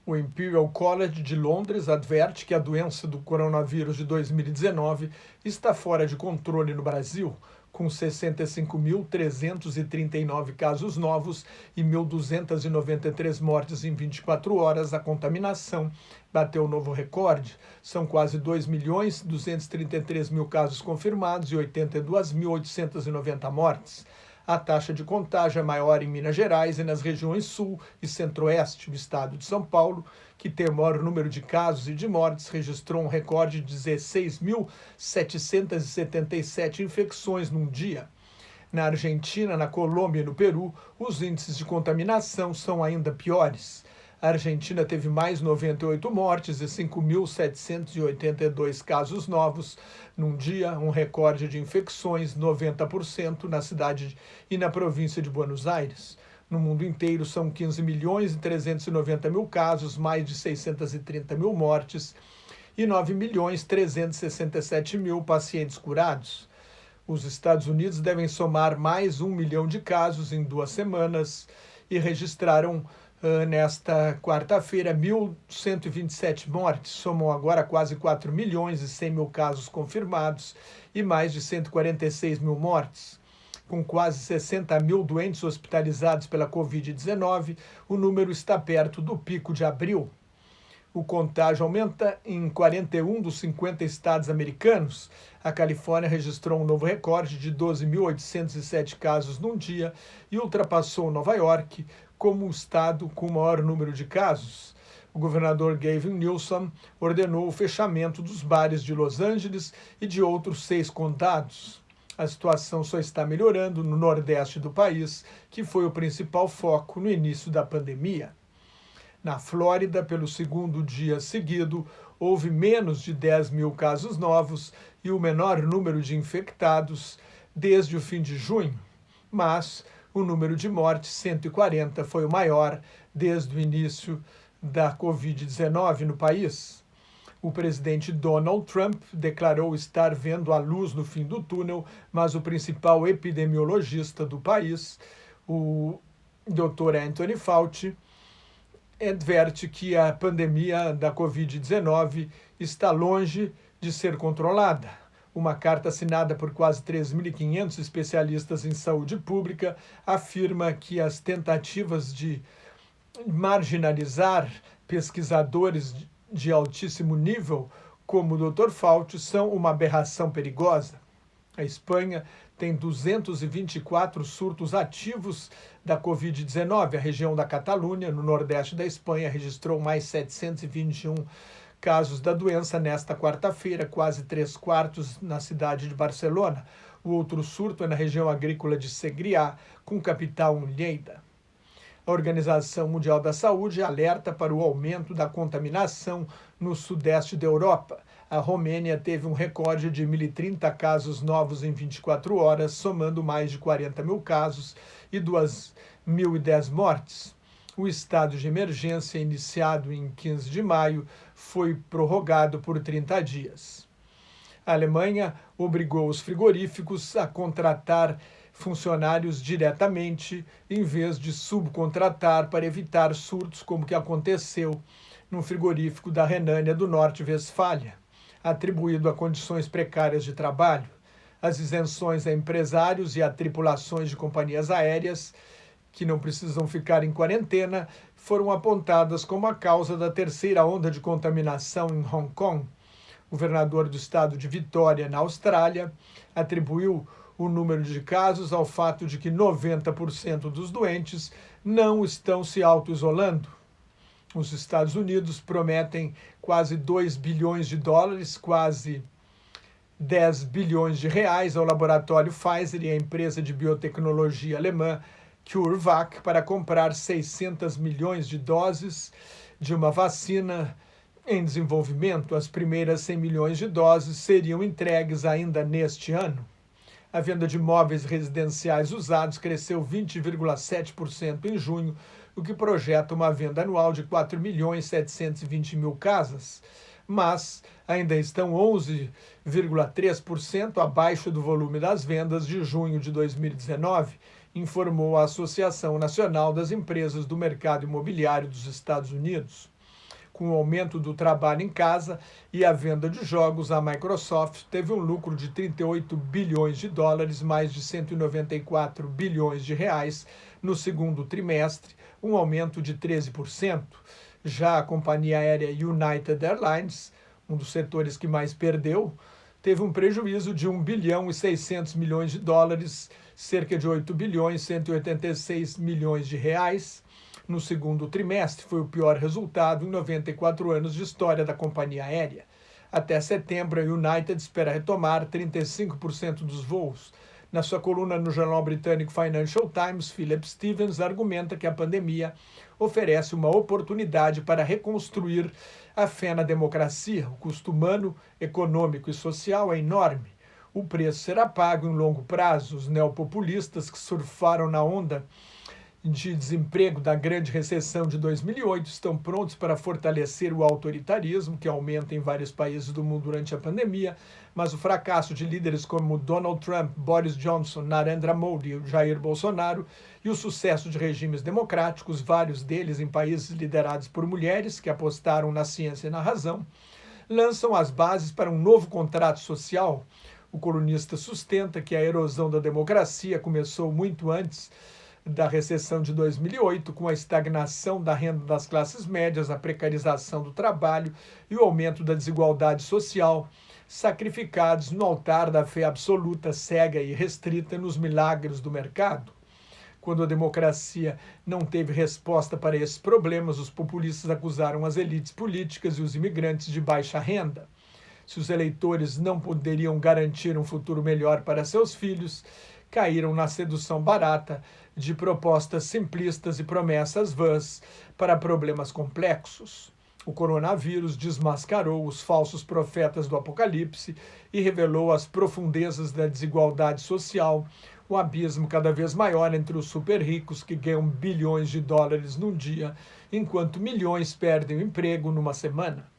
O Imperial College de Londres adverte que a doença do coronavírus de 2019 está fora de controle no Brasil, com 65.339 casos novos e 1.293 mortes em 24 horas. A contaminação bateu novo recorde. São quase 2.233.000 casos confirmados e 82.890 mortes. A taxa de contágio é maior em Minas Gerais e nas regiões sul e centro-oeste. O estado de São Paulo, que tem o maior número de casos e de mortes, registrou um recorde de 16.777 infecções num dia. Na Argentina, na Colômbia e no Peru, os índices de contaminação são ainda piores. A Argentina teve mais 98 mortes e 5.782 casos novos num dia, um recorde de infecções, 90% na cidade e na província de Buenos Aires. No mundo inteiro são 15.390.000 casos, mais de 630.000 mortes e 9.367.000 pacientes curados. Os Estados Unidos devem somar mais 1 milhão de casos em 2 semanas e registraram nesta quarta-feira 1.127 mortes, somam agora quase 4 milhões e 100 mil casos confirmados e mais de 146 mil mortes. Com quase 60 mil doentes hospitalizados pela Covid-19, o número está perto do pico de abril. O contágio aumenta em 41 dos 50 estados americanos. A Califórnia registrou um novo recorde de 12.807 casos num dia e ultrapassou Nova York como o estado com o maior número de casos. O governador Gavin Newsom ordenou o fechamento dos bares de Los Angeles e de outros 6 condados. A situação só está melhorando no nordeste do país, que foi o principal foco no início da pandemia. Na Flórida, pelo segundo dia seguido, houve menos de 10 mil casos novos e o menor número de infectados desde o fim de junho, mas o número de mortes, 140, foi o maior desde o início da Covid-19 no país. O presidente Donald Trump declarou estar vendo a luz no fim do túnel, mas o principal epidemiologista do país, o Dr. Anthony Fauci, adverte que a pandemia da Covid-19 está longe de ser controlada. Uma carta assinada por quase 3.500 especialistas em saúde pública afirma que as tentativas de marginalizar pesquisadores de altíssimo nível, como o Dr. Fauci, são uma aberração perigosa. A Espanha tem 224 surtos ativos da Covid-19. A região da Catalunha, no nordeste da Espanha, registrou mais 721 casos da doença nesta quarta-feira, quase 3/4 na cidade de Barcelona. O outro surto é na região agrícola de Segrià, com capital em Lleida. A Organização Mundial da Saúde alerta para o aumento da contaminação no sudeste da Europa. A Romênia teve um recorde de 1.030 casos novos em 24 horas, somando mais de 40 mil casos e 2.010 mortes. O estado de emergência, iniciado em 15 de maio, foi prorrogado por 30 dias. A Alemanha obrigou os frigoríficos a contratar funcionários diretamente, em vez de subcontratar para evitar surtos como que aconteceu no frigorífico da Renânia do Norte-Westfália, atribuído a condições precárias de trabalho. As isenções a empresários e a tripulações de companhias aéreas que não precisam ficar em quarentena foram apontadas como a causa da terceira onda de contaminação em Hong Kong. O governador do estado de Vitória, na Austrália, atribuiu o número de casos ao fato de que 90% dos doentes não estão se auto-isolando. Os Estados Unidos prometem quase 2 bilhões de dólares, quase 10 bilhões de reais ao laboratório Pfizer e à empresa de biotecnologia alemã CureVac para comprar 600 milhões de doses de uma vacina em desenvolvimento. As primeiras 100 milhões de doses seriam entregues ainda neste ano. A venda de móveis residenciais usados cresceu 20,7% em junho, o que projeta uma venda anual de 4.720.000 casas, mas ainda estão 11,3% abaixo do volume das vendas de junho de 2019, informou a Associação Nacional das Empresas do Mercado Imobiliário dos Estados Unidos. Com o aumento do trabalho em casa e a venda de jogos, a Microsoft teve um lucro de 38 bilhões de dólares, mais de 194 bilhões de reais no segundo trimestre, um aumento de 13%. Já a companhia aérea United Airlines, um dos setores que mais perdeu, teve um prejuízo de 1 bilhão e 600 milhões de dólares, cerca de 8 bilhões e 186 milhões de reais. No segundo trimestre, foi o pior resultado em 94 anos de história da companhia aérea. Até setembro, a United espera retomar 35% dos voos. Na sua coluna no jornal britânico Financial Times, Philip Stevens argumenta que a pandemia oferece uma oportunidade para reconstruir a fé na democracia. O custo humano, econômico e social é enorme. O preço será pago em longo prazo. Os neopopulistas que surfaram na onda de desemprego da grande recessão de 2008 estão prontos para fortalecer o autoritarismo, que aumenta em vários países do mundo durante a pandemia, mas o fracasso de líderes como Donald Trump, Boris Johnson, Narendra Modi, Jair Bolsonaro, e o sucesso de regimes democráticos, vários deles em países liderados por mulheres que apostaram na ciência e na razão, lançam as bases para um novo contrato social. O colunista sustenta que a erosão da democracia começou muito antes da recessão de 2008, com a estagnação da renda das classes médias, a precarização do trabalho e o aumento da desigualdade social, sacrificados no altar da fé absoluta, cega e restrita nos milagres do mercado. Quando a democracia não teve resposta para esses problemas, os populistas acusaram as elites políticas e os imigrantes de baixa renda. Se os eleitores não poderiam garantir um futuro melhor para seus filhos, caíram na sedução barata de propostas simplistas e promessas vãs para problemas complexos. O coronavírus desmascarou os falsos profetas do Apocalipse e revelou as profundezas da desigualdade social, o abismo cada vez maior entre os super ricos que ganham bilhões de dólares num dia, enquanto milhões perdem o emprego numa semana.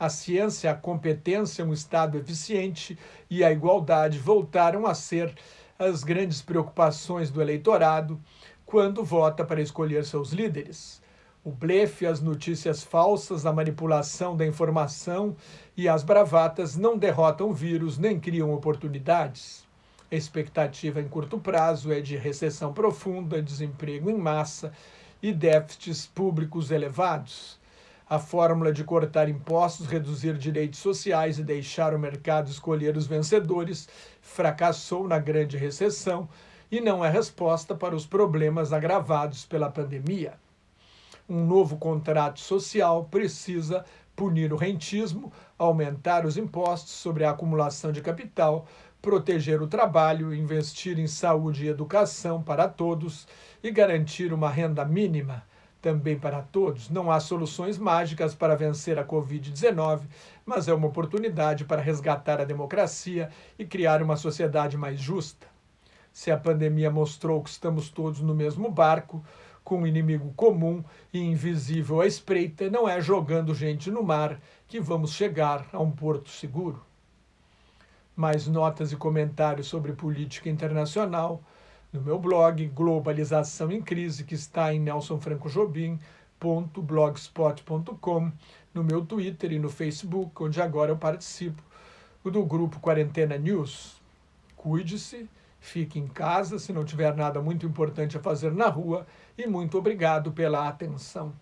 A ciência, a competência, um Estado eficiente e a igualdade voltaram a ser as grandes preocupações do eleitorado quando vota para escolher seus líderes. O blefe, as notícias falsas, a manipulação da informação e as bravatas não derrotam o vírus nem criam oportunidades. A expectativa em curto prazo é de recessão profunda, desemprego em massa e déficits públicos elevados. A fórmula de cortar impostos, reduzir direitos sociais e deixar o mercado escolher os vencedores fracassou na grande recessão e não é resposta para os problemas agravados pela pandemia. Um novo contrato social precisa punir o rentismo, aumentar os impostos sobre a acumulação de capital, proteger o trabalho, investir em saúde e educação para todos e garantir uma renda mínima também para todos. Não há soluções mágicas para vencer a Covid-19, mas é uma oportunidade para resgatar a democracia e criar uma sociedade mais justa. Se a pandemia mostrou que estamos todos no mesmo barco, com um inimigo comum e invisível à espreita, não é jogando gente no mar que vamos chegar a um porto seguro. Mais notas e comentários sobre política internacional no meu blog Globalização em Crise, que está em nelsonfrancojobim.blogspot.com, no meu Twitter e no Facebook, onde agora eu participo do grupo Quarentena News. Cuide-se, fique em casa se não tiver nada muito importante a fazer na rua e muito obrigado pela atenção.